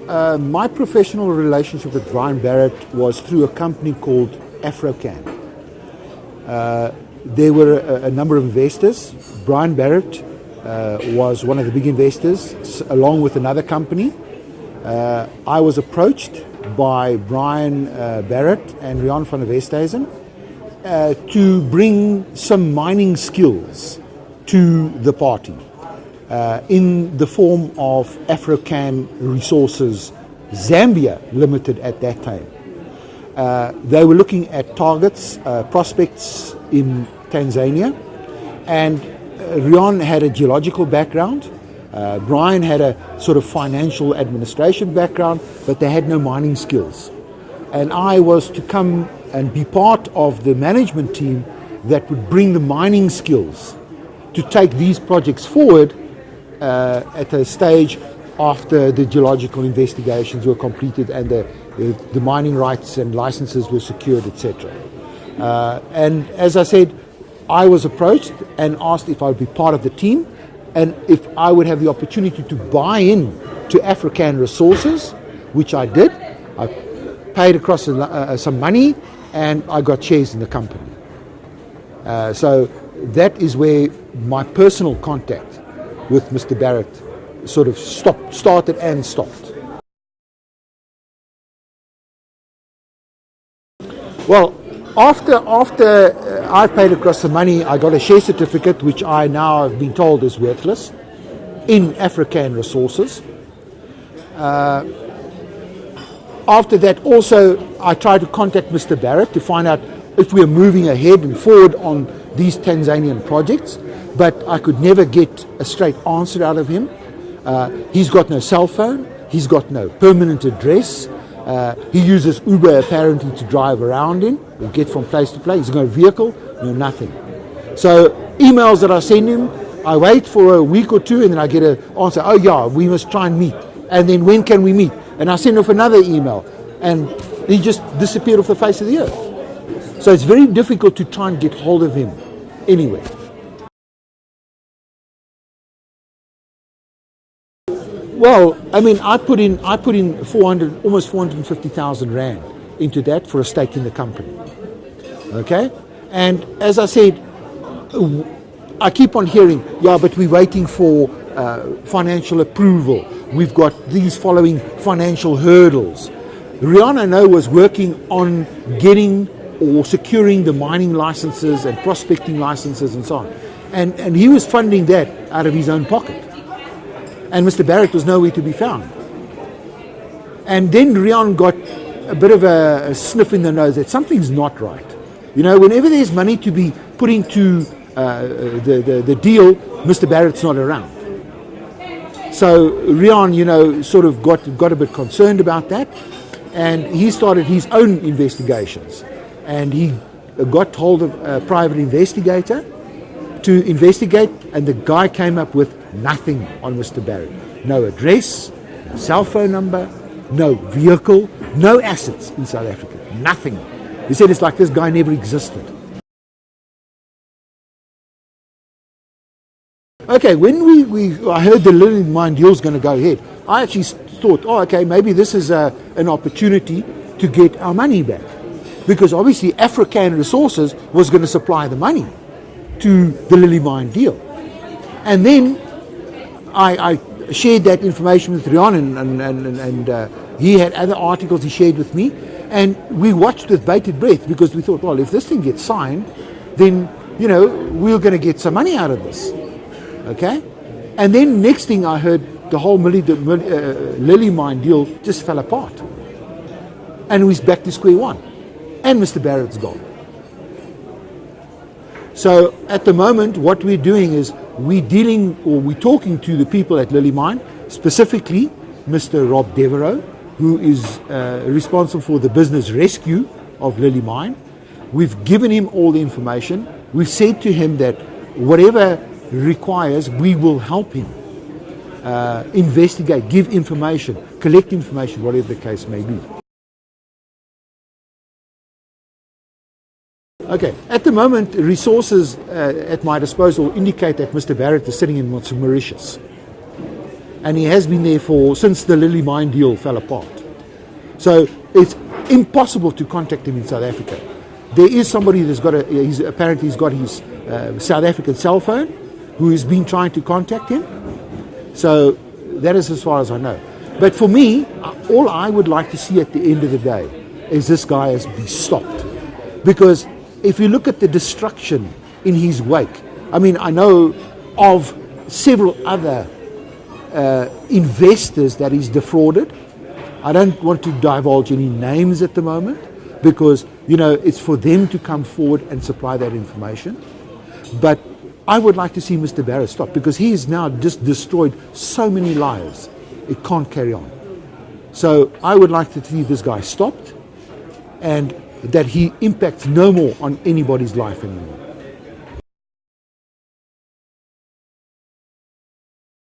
My professional relationship with Brian Barrett was through a company called AfroCan's. There were a number of investors. Brian Barrett was one of the big investors, along with another company. I was approached by Brian Barrett and Rian van der Westhuizen to bring some mining skills to the party in the form of AfroCan's Resources Zambia Limited at that time. They were looking at targets, prospects in Tanzania, and Rian had a geological background. Brian had a sort of financial administration background, but they had no mining skills. And I was to come and be part of the management team that would bring the mining skills to take these projects forward at a stage after the geological investigations were completed and the mining rights and licenses were secured, etc. And as I said, I was approached and asked if I would be part of the team and if I would have the opportunity to buy in to AfroCan's Resources, which I did. I paid across some money and I got shares in the company. So that is where my personal contact with Mr. Barrett sort of started and stopped. Well, after I paid across the money, I got a share certificate, which I now have been told is worthless, in AfroCan's Resources. After that, also, I tried to contact Mr. Barrett to find out if we are moving ahead and forward on these Tanzanian projects, but I could never get a straight answer out of him. He's got no cell phone, he's got no permanent address, he uses Uber apparently to drive around in, or get from place to place. He's got a vehicle, no nothing. So emails that I send him, I wait for a week or two and then I get an answer, oh yeah, we must try and meet. And then when can we meet? And I send off another email and he just disappeared off the face of the earth. So it's very difficult to try and get hold of him anyway. Well, I mean, I put in almost 450,000 rand into that for a stake in the company. Okay, and as I said, I keep on hearing, yeah, but we're waiting for financial approval. We've got these following financial hurdles. Rian, I know, was working on getting or securing the mining licenses and prospecting licenses and so on, and he was funding that out of his own pocket. And Mr. Barrett was nowhere to be found. And then Rian got a bit of a sniff in the nose that something's not right. You know, whenever there's money to be put into the deal, Mr. Barrett's not around. So Rian, you know, sort of got a bit concerned about that, and he started his own investigations. And he got hold of a private investigator to investigate, and the guy came up with nothing on Mr. Barrett. No address, no cell phone number, no vehicle, no assets in South Africa. Nothing. He said it's like this guy never existed. Okay, when I heard the Lily Mine deal is going to go ahead, I actually thought, oh, okay, maybe this is an opportunity to get our money back. Because obviously AfroCan's Resources was going to supply the money to the Lily Mine deal. And then I shared that information with Rian, and he had other articles he shared with me, and we watched with bated breath because we thought, well, if this thing gets signed, then, you know, we're going to get some money out of this. Okay? And then next thing I heard, the whole Lily Mine deal just fell apart. And we're back to square one. And Mr. Barrett's gone. So at the moment, what we're doing is we're talking to the people at Lily Mine, specifically Mr. Rob Devereaux, who is responsible for the business rescue of Lily Mine. We've given him all the information. We've said to him that whatever requires, we will help him investigate, give information, collect information, whatever the case may be. Okay, at the moment, resources at my disposal indicate that Mr. Barrett is sitting in Mauritius. and he has been there since the Lily mine deal fell apart. So it's impossible to contact him in South Africa. There is somebody that's got apparently he's got his South African cell phone, who has been trying to contact him. So that is as far as I know. But for me, all I would like to see at the end of the day is this guy has been stopped. Because if you look at the destruction in his wake, I mean, I know of several other investors that he's defrauded. I don't want to divulge any names at the moment because, it's for them to come forward and supply that information. But I would like to see Mr. Barrett stop because he has now just destroyed so many lives. It can't carry on. So I would like to see this guy stopped and that he impacts no more on anybody's life anymore.